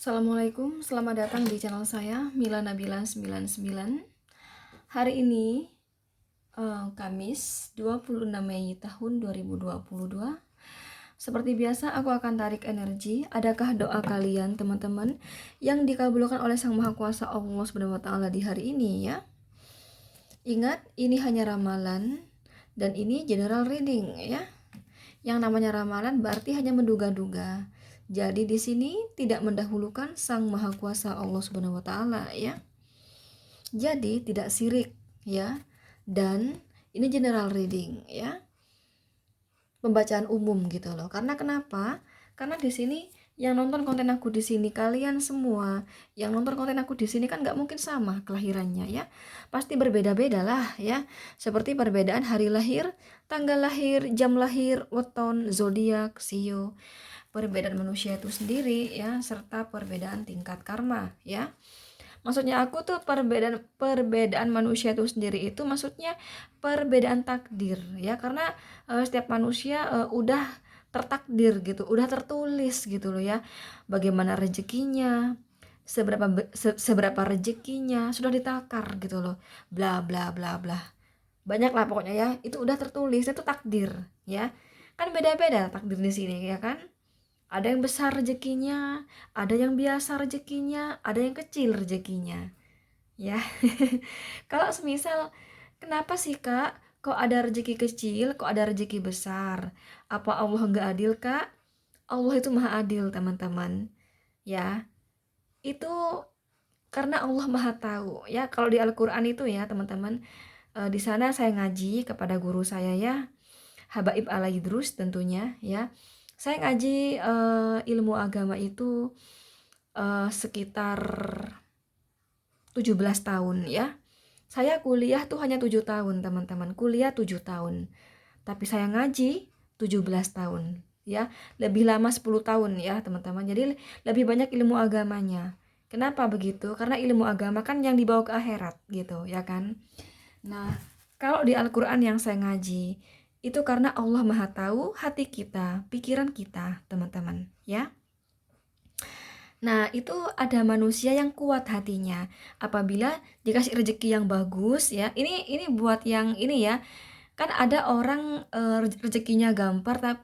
Assalamualaikum, selamat datang di channel saya Mila Nabila 99. Hari ini Kamis 26 Mei tahun 2022. Seperti biasa aku akan tarik energi. Adakah doa kalian teman-teman yang dikabulkan oleh Sang Maha Kuasa Allah Subhanahu wa taala di hari ini ya? Ingat, ini hanya ramalan dan ini general reading ya. Yang namanya ramalan berarti hanya menduga-duga. Jadi di sini tidak mendahulukan Sang Maha Kuasa Allah Subhanahu wa taala ya. Jadi tidak sirik ya. Dan ini general reading ya. Pembacaan umum gitu loh. Karena kenapa? Karena di sini yang nonton konten aku di sini kalian semua yang nonton konten aku di sini kan nggak mungkin sama kelahirannya ya, pasti berbeda-beda lah ya, seperti perbedaan hari lahir, tanggal lahir, jam lahir, weton, zodiak, sio, perbedaan manusia itu sendiri ya, serta perbedaan tingkat karma ya. Maksudnya aku tuh perbedaan manusia itu sendiri itu maksudnya perbedaan takdir ya, karena setiap manusia udah tertakdir gitu, udah tertulis gitu loh ya, bagaimana rezekinya, seberapa rezekinya sudah ditakar gitu loh, bla bla bla bla, banyak lah pokoknya ya, itu udah tertulis, itu takdir ya. Kan beda-beda takdir di sini ya kan, ada yang besar rezekinya, ada yang biasa rezekinya, ada yang kecil rezekinya ya. Kalau semisal, kenapa sih kak kok ada rezeki kecil, kok ada rezeki besar? Apa Allah nggak adil kak? Allah itu maha adil teman-teman ya. Itu karena Allah maha tahu ya. Kalau di Al-Quran itu ya teman-teman, di sana saya ngaji kepada guru saya ya, Habaib Alaidrus tentunya ya. Saya ngaji ilmu agama itu sekitar 17 tahun ya. Saya kuliah tuh hanya 7 tahun teman-teman, kuliah 7 tahun. Tapi saya ngaji 17 tahun ya, lebih lama 10 tahun ya teman-teman. Jadi lebih banyak ilmu agamanya. Kenapa begitu? Karena ilmu agama kan yang dibawa ke akhirat gitu ya kan. Nah, kalau di Al-Quran yang saya ngaji, itu karena Allah maha tahu hati kita, pikiran kita teman-teman ya. Nah, itu ada manusia yang kuat hatinya apabila dikasih rezeki yang bagus ya. Ini buat yang ini ya. Kan ada orang rezekinya gampang,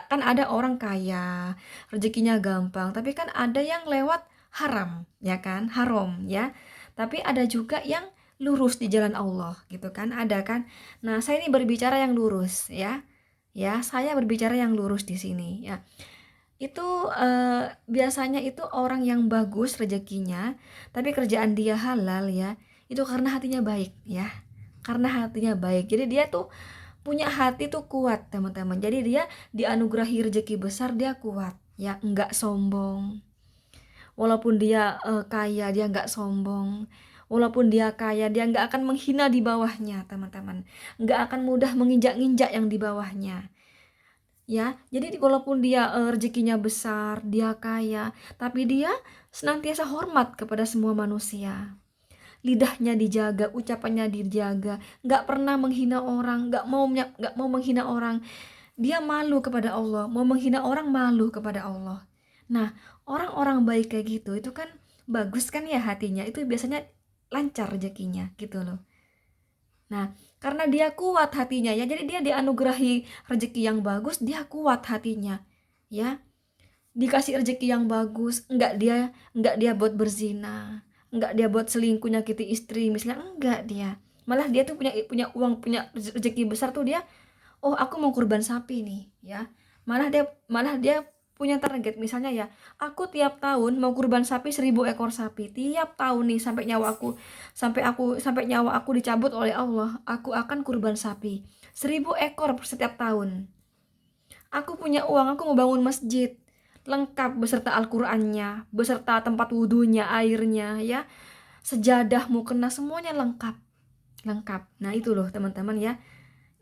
kan ada orang kaya, rezekinya gampang, tapi kan ada yang lewat haram, ya kan? Haram ya. Tapi ada juga yang lurus di jalan Allah gitu kan, ada kan. Nah, saya ini berbicara yang lurus ya. Ya, saya berbicara yang lurus di sini ya. Itu biasanya itu orang yang bagus rezekinya, tapi kerjaan dia halal ya, itu karena hatinya baik ya, karena hatinya baik. Jadi dia tuh punya hati tuh kuat teman-teman, jadi dia dianugerahi rezeki besar, dia kuat ya, nggak sombong. Walaupun dia kaya, dia nggak sombong. Walaupun dia kaya, dia nggak akan menghina di bawahnya teman-teman, nggak akan mudah menginjak-injak yang di bawahnya ya. Jadi walaupun dia rezekinya besar, dia kaya, tapi dia senantiasa hormat kepada semua manusia. Lidahnya dijaga, ucapannya dijaga, nggak pernah menghina orang, nggak mau menghina orang. Dia malu kepada Allah, mau menghina orang malu kepada Allah. Nah, orang-orang baik kayak gitu itu kan bagus kan ya hatinya, itu biasanya lancar rezekinya gitu loh. Nah, karena dia kuat hatinya ya, jadi dia dianugerahi rezeki yang bagus, dia kuat hatinya ya, dikasih rezeki yang bagus, enggak dia buat berzina, enggak dia buat selingkuh nyakiti istri misalnya, enggak dia, malah dia tuh punya punya uang, punya rezeki besar tuh dia, oh aku mau kurban sapi nih ya, malah dia punya target misalnya ya, aku tiap tahun mau kurban sapi 1000 ekor sapi tiap tahun nih, sampai nyawa aku dicabut oleh Allah, aku akan kurban sapi 1000 ekor setiap tahun. Aku punya uang, aku mau bangun masjid lengkap beserta Al-Qur'annya, beserta tempat wudhunya, airnya ya, sejadah mukena, semuanya lengkap. Lengkap. Nah, itu loh teman-teman ya.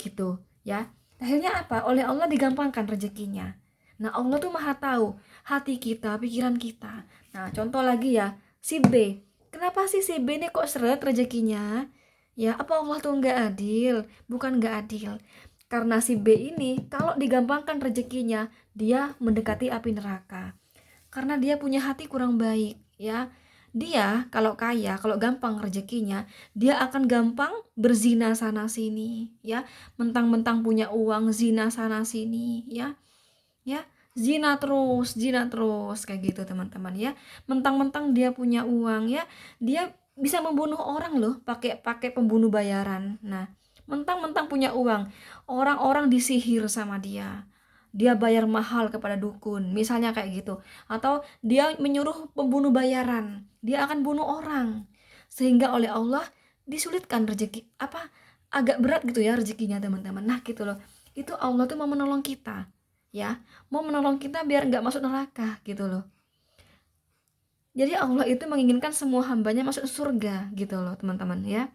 Gitu ya. Akhirnya apa? Oleh Allah digampangkan rezekinya. Nah, Allah tuh maha tahu hati kita, pikiran kita. Nah, contoh lagi ya, si B. Kenapa sih si B ini kok seret rezekinya? Ya, apa Allah tuh nggak adil? Bukan nggak adil. Karena si B ini kalau digampangkan rezekinya, dia mendekati api neraka. karena dia punya hati kurang baik ya. Dia kalau kaya, kalau gampang rezekinya, dia akan gampang berzina sana sini ya. Mentang-mentang punya uang, zina sana sini ya. Ya, zina terus kayak gitu teman-teman ya. Mentang-mentang dia punya uang ya, dia bisa membunuh orang loh pakai pakai pembunuh bayaran. Nah, mentang-mentang punya uang, orang-orang disihir sama dia. Dia bayar mahal kepada dukun, misalnya kayak gitu. Atau dia menyuruh pembunuh bayaran, dia akan bunuh orang. Sehingga oleh Allah disulitkan rezeki agak berat gitu ya rezekinya teman-teman. Nah, gitu loh. Itu Allah tuh mau menolong kita. Ya, mau menolong kita biar nggak masuk neraka gitu loh. Jadi Allah itu menginginkan semua hambanya masuk surga gitu loh teman-teman ya.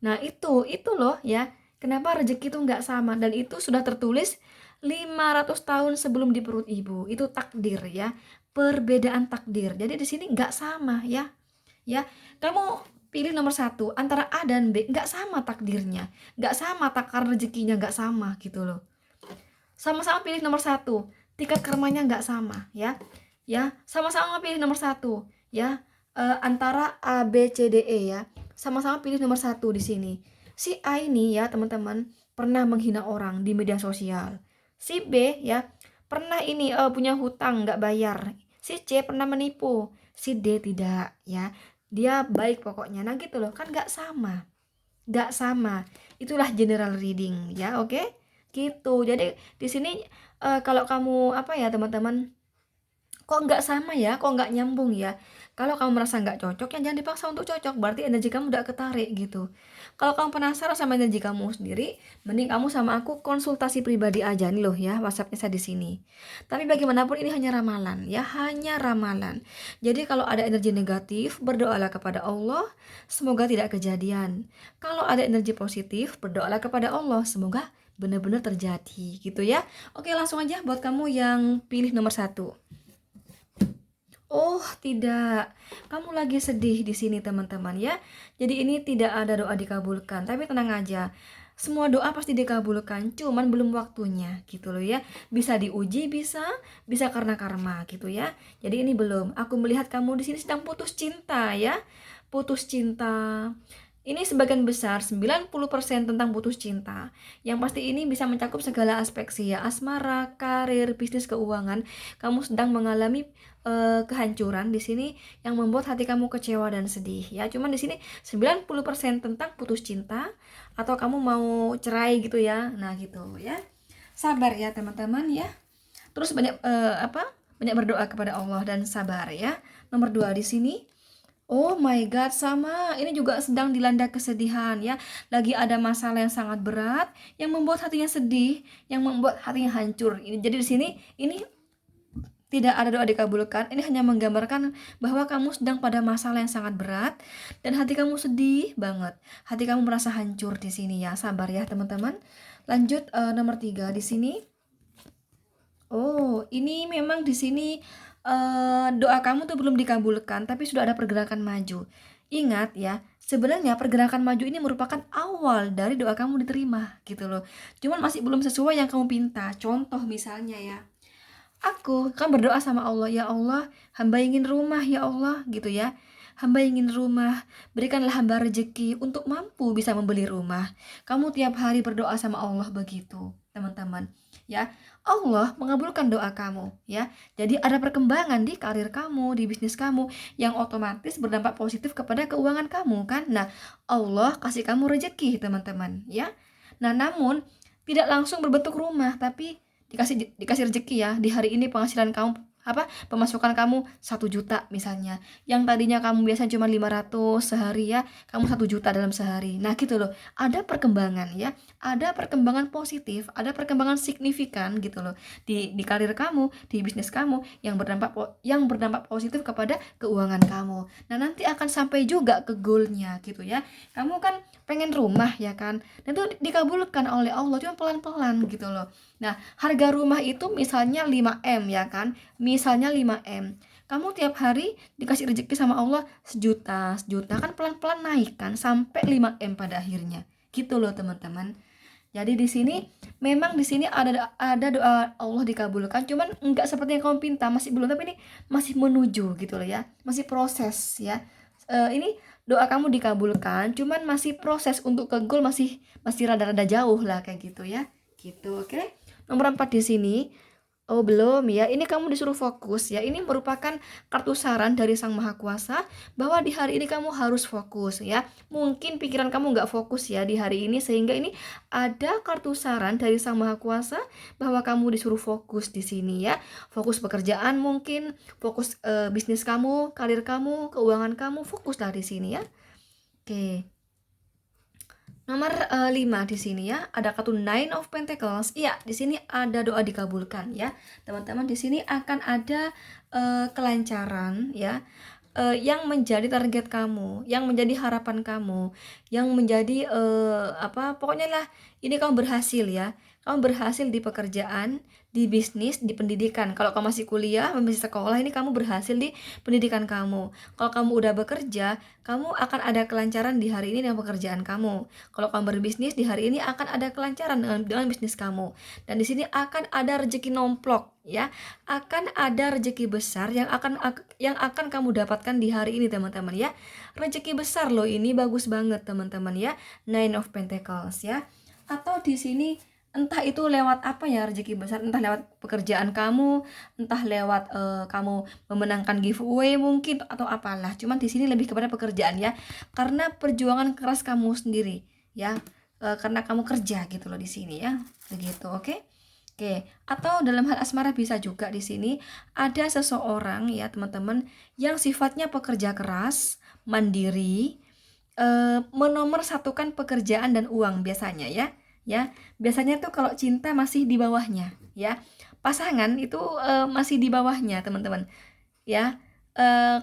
Nah itu loh ya, kenapa rezeki itu nggak sama, dan itu sudah tertulis 500 tahun sebelum di perut ibu. Itu takdir ya, perbedaan takdir. Jadi di sini nggak sama ya. Ya, kamu pilih nomor satu antara A dan B, nggak sama takdirnya, nggak sama takar rezekinya, nggak sama gitu loh. Sama-sama pilih nomor satu, tingkat karmanya nggak sama ya. Ya, sama-sama pilih nomor satu ya. Antara A, B, C, D, E ya. Sama-sama pilih nomor satu di sini. Si A ini ya teman-teman pernah menghina orang di media sosial. Si B ya pernah ini punya hutang nggak bayar. Si C pernah menipu. Si D tidak ya. Dia baik pokoknya. Nah gitu loh, kan nggak sama. Nggak sama. Itulah general reading ya, oke? Gitu. Jadi di sini kalau kamu teman-teman, kok nggak sama ya, kok nggak nyambung ya, kalau kamu merasa nggak cocok ya jangan dipaksa untuk cocok, berarti energi kamu udah ketarik gitu. Kalau kamu penasaran sama energi kamu sendiri, mending kamu sama aku konsultasi pribadi aja nih loh ya, WhatsAppnya saya di sini. Tapi bagaimanapun ini hanya ramalan ya, hanya ramalan. Jadi kalau ada energi negatif, berdoalah kepada Allah, semoga tidak kejadian. Kalau ada energi positif, berdoalah kepada Allah, semoga benar-benar terjadi gitu ya. Oke, langsung aja buat kamu yang pilih nomor satu. Oh, tidak. Kamu lagi sedih di sini, teman-teman ya. Jadi ini tidak ada doa dikabulkan, tapi tenang aja. Semua doa pasti dikabulkan, cuman belum waktunya gitu loh ya. Bisa diuji, bisa karena karma gitu ya. Jadi ini belum. Aku melihat kamu di sini sedang putus cinta ya. Putus cinta. Ini sebagian besar 90% tentang putus cinta. Yang pasti ini bisa mencakup segala aspek sih ya, asmara, karir, bisnis, keuangan. Kamu sedang mengalami kehancuran di sini yang membuat hati kamu kecewa dan sedih ya. Cuman di sini 90% tentang putus cinta atau kamu mau cerai gitu ya. Nah, gitu ya. Sabar ya teman-teman ya. Terus banyak banyak berdoa kepada Allah dan sabar ya. Nomor 2 di sini. Oh my God, sama. Ini juga sedang dilanda kesedihan ya. Lagi ada masalah yang sangat berat yang membuat hatinya sedih, yang membuat hatinya hancur. Jadi di sini ini tidak ada doa dikabulkan. Ini hanya menggambarkan bahwa kamu sedang pada masalah yang sangat berat dan hati kamu sedih banget. Hati kamu merasa hancur di sini ya. Sabar ya, teman-teman. Lanjut nomor 3 di sini. Oh, ini memang di sini doa kamu tuh belum dikabulkan, tapi sudah ada pergerakan maju. Ingat ya, sebenarnya pergerakan maju ini merupakan awal dari doa kamu diterima gitu loh. Cuman masih belum sesuai yang kamu pinta. Contoh misalnya ya, aku kan berdoa sama Allah, ya Allah, hamba ingin rumah ya Allah gitu ya. Hamba ingin rumah, berikanlah hamba rezeki untuk mampu bisa membeli rumah. Kamu tiap hari berdoa sama Allah begitu, teman-teman. Ya, Allah mengabulkan doa kamu ya. Jadi ada perkembangan di karir kamu, di bisnis kamu yang otomatis berdampak positif kepada keuangan kamu kan. Nah, Allah kasih kamu rezeki, teman-teman ya. Nah, namun tidak langsung berbentuk rumah, tapi dikasih rezeki ya. Di hari ini penghasilan kamu pemasukan kamu 1 juta misalnya, yang tadinya kamu biasa cuma 500 sehari ya, kamu 1 juta dalam sehari. Nah gitu loh, ada perkembangan ya, ada perkembangan positif, ada perkembangan signifikan gitu loh di karir kamu, di bisnis kamu yang berdampak positif kepada keuangan kamu. Nah nanti akan sampai juga ke goalnya gitu ya. Kamu kan pengen rumah ya kan, dan itu dikabulkan oleh Allah, cuma pelan-pelan gitu loh. Nah, harga rumah itu misalnya 5M ya kan, misalnya 5M. Kamu tiap hari dikasih rezeki sama Allah sejuta kan pelan-pelan naik kan sampai 5M pada akhirnya. Gitu loh teman-teman. Jadi di sini memang di sini ada doa Allah dikabulkan, cuman enggak seperti yang kamu pinta, masih belum, tapi ini masih menuju gitu loh ya, masih proses ya. Ini doa kamu dikabulkan, cuman masih proses untuk ke goal, masih masih rada-rada jauh lah kayak gitu ya. Gitu, oke. Nomor 4 di sini. Oh, belum ya. Ini kamu disuruh fokus ya. Ini merupakan kartu saran dari Sang Maha Kuasa bahwa di hari ini kamu harus fokus ya. Mungkin pikiran kamu nggak fokus ya di hari ini, sehingga ini ada kartu saran dari Sang Maha Kuasa bahwa kamu disuruh fokus di sini ya. Fokus pekerjaan mungkin, fokus bisnis kamu, karir kamu, keuangan kamu, fokuslah di sini ya. Oke. Nomor 5 di sini ya, ada kartu Nine of Pentacles. Iya, di sini ada doa dikabulkan ya. Teman-teman, di sini akan ada kelancaran ya. Yang menjadi target kamu, yang menjadi harapan kamu, yang menjadi pokoknya lah ini kamu berhasil ya. Kamu berhasil di pekerjaan, di bisnis, di pendidikan. Kalau kamu masih kuliah, masih sekolah, ini kamu berhasil di pendidikan kamu. Kalau kamu udah bekerja, kamu akan ada kelancaran di hari ini dengan pekerjaan kamu. Kalau kamu berbisnis, di hari ini akan ada kelancaran dengan bisnis kamu. Dan di sini akan ada rezeki nomplok ya. Akan ada rezeki besar yang akan kamu dapatkan di hari ini, teman-teman ya. Rezeki besar loh, ini bagus banget teman-teman ya. Nine of Pentacles ya. Atau di sini entah itu lewat apa ya rezeki besar, entah lewat pekerjaan kamu, entah lewat kamu memenangkan giveaway mungkin, atau apalah. Cuman di sini lebih kepada pekerjaan ya, karena perjuangan keras kamu sendiri ya, karena kamu kerja gitu loh di sini ya, begitu. Oke. Oke, atau dalam hal asmara bisa juga di sini ada seseorang ya teman-teman yang sifatnya pekerja keras, mandiri, menomorsatukan pekerjaan dan uang biasanya ya. Ya, biasanya tuh kalau cinta masih di bawahnya ya. Pasangan itu masih di bawahnya, teman-teman. Ya.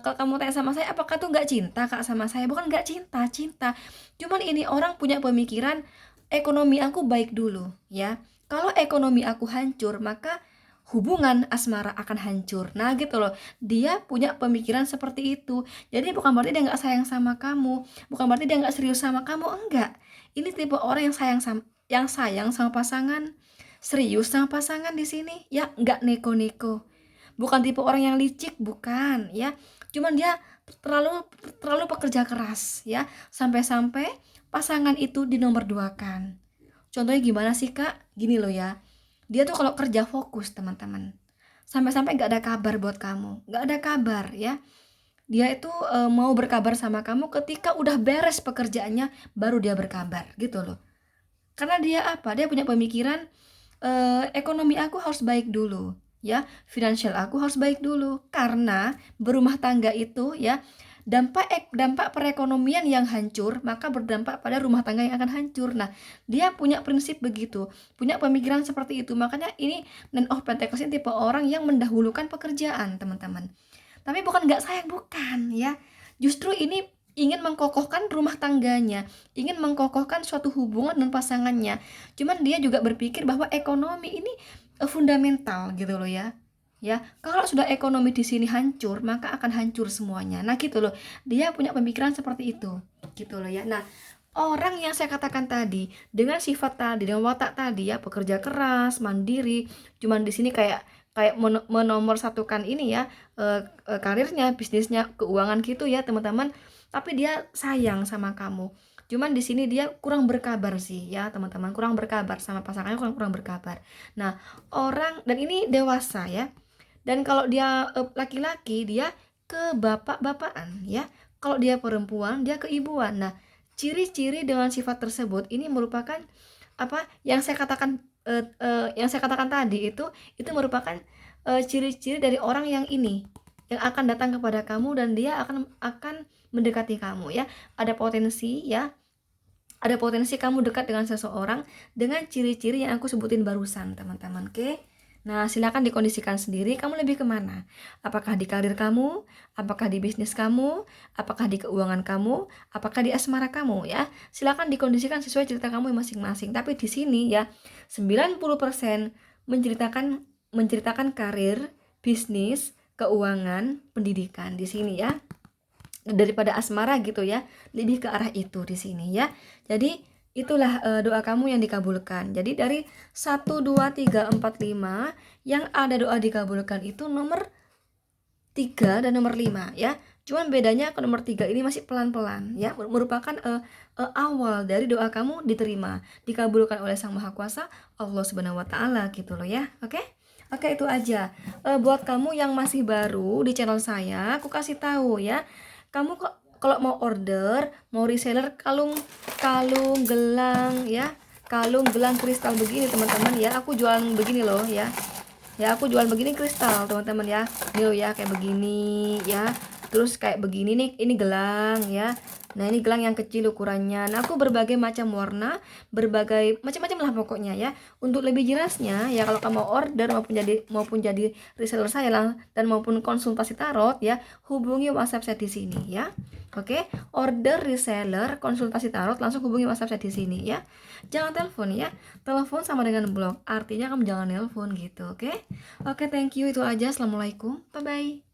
Kalau kamu tanya sama saya, apakah tuh nggak cinta Kak sama saya? Bukan nggak cinta, cinta. Cuman ini orang punya pemikiran ekonomi aku baik dulu ya. Kalau ekonomi aku hancur, maka hubungan asmara akan hancur. Nah gitu loh, dia punya pemikiran seperti itu. Jadi bukan berarti dia nggak sayang sama kamu, bukan berarti dia nggak serius sama kamu, enggak. Ini tipe orang yang sayang sama pasangan, serius sama pasangan di sini ya, nggak neko-neko. Bukan tipe orang yang licik, bukan ya. Cuman dia terlalu terlalu pekerja keras ya, sampai-sampai pasangan itu dinomor duakan. Contohnya gimana sih Kak? Gini loh ya, dia tuh kalau kerja fokus teman-teman, sampai-sampai gak ada kabar buat kamu, gak ada kabar ya. Dia itu mau berkabar sama kamu ketika udah beres pekerjaannya, baru dia berkabar gitu loh. Karena dia apa? Dia punya pemikiran ekonomi aku harus baik dulu ya, finansial aku harus baik dulu. Karena berumah tangga itu ya, dampak perekonomian yang hancur maka berdampak pada rumah tangga yang akan hancur. Nah, dia punya prinsip begitu, punya pemikiran seperti itu. Makanya ini Nine of Pentacles ini tipe orang yang mendahulukan pekerjaan, teman-teman. Tapi bukan nggak sayang, bukan ya. Justru ini ingin mengkokohkan rumah tangganya, ingin mengkokohkan suatu hubungan dengan pasangannya. Cuman dia juga berpikir bahwa ekonomi ini fundamental gitu loh ya. Ya, kalau sudah ekonomi di sini hancur, maka akan hancur semuanya. Nah, gitu loh. Dia punya pemikiran seperti itu. Gitu loh ya. Nah, orang yang saya katakan tadi dengan sifat tadi, dengan watak tadi ya, pekerja keras, mandiri, cuman di sini kayak kayak menomorsatukan ini ya, karirnya, bisnisnya, keuangan gitu ya, teman-teman. Tapi dia sayang sama kamu. Cuman di sini dia kurang berkabar sih ya, teman-teman. Kurang berkabar sama pasangannya, kurang berkabar. Nah, orang dan ini dewasa ya. Dan kalau dia laki-laki, dia ke bapak-bapakan ya. Kalau dia perempuan, dia ke ibuan. Nah, ciri-ciri dengan sifat tersebut ini merupakan apa yang saya katakan tadi, itu merupakan ciri-ciri dari orang yang ini yang akan datang kepada kamu, dan dia akan mendekati kamu ya. Ada potensi ya, ada potensi kamu dekat dengan seseorang dengan ciri-ciri yang aku sebutin barusan, teman-teman. Oke. Nah, silakan dikondisikan sendiri, kamu lebih kemana? Apakah di karir kamu? Apakah di bisnis kamu? Apakah di keuangan kamu? Apakah di asmara kamu ya? Silakan dikondisikan sesuai cerita kamu masing-masing. Tapi di sini ya, 90% menceritakan karir, bisnis, keuangan, pendidikan di sini ya. Daripada asmara gitu ya, lebih ke arah itu di sini ya. Jadi itulah doa kamu yang dikabulkan. Jadi dari 1, 2, 3, 4, 5 yang ada doa dikabulkan itu nomor 3 dan nomor 5 ya. Cuman bedanya ke nomor 3 ini masih pelan-pelan ya, merupakan awal dari doa kamu diterima, dikabulkan oleh Sang Maha Kuasa Allah Subhanahu wa taala gitu loh ya. Oke? Oke, itu aja. Buat kamu yang masih baru di channel saya, aku kasih tahu ya. Kamu kok kalau mau order, mau reseller kalung kalung gelang ya, kalung gelang kristal begini teman-teman ya. Aku jualan begini loh ya. Ya, aku jual begini kristal teman-teman ya. Ini loh ya, kayak begini ya. Terus kayak begini nih, ini gelang ya. Nah, ini gelang yang kecil ukurannya. Nah, aku berbagai macam warna, berbagai macam-macam lah pokoknya ya. Untuk lebih jelasnya ya, kalau kamu mau order maupun jadi reseller saya lah, dan maupun konsultasi tarot ya, hubungi WhatsApp saya di sini ya. Oke, order reseller, konsultasi tarot, langsung hubungi WhatsApp saya di sini ya. Jangan telepon ya. Telepon sama dengan blok. Artinya kamu jangan telepon gitu, oke? Oke, thank you, itu aja. Assalamualaikum. Bye bye.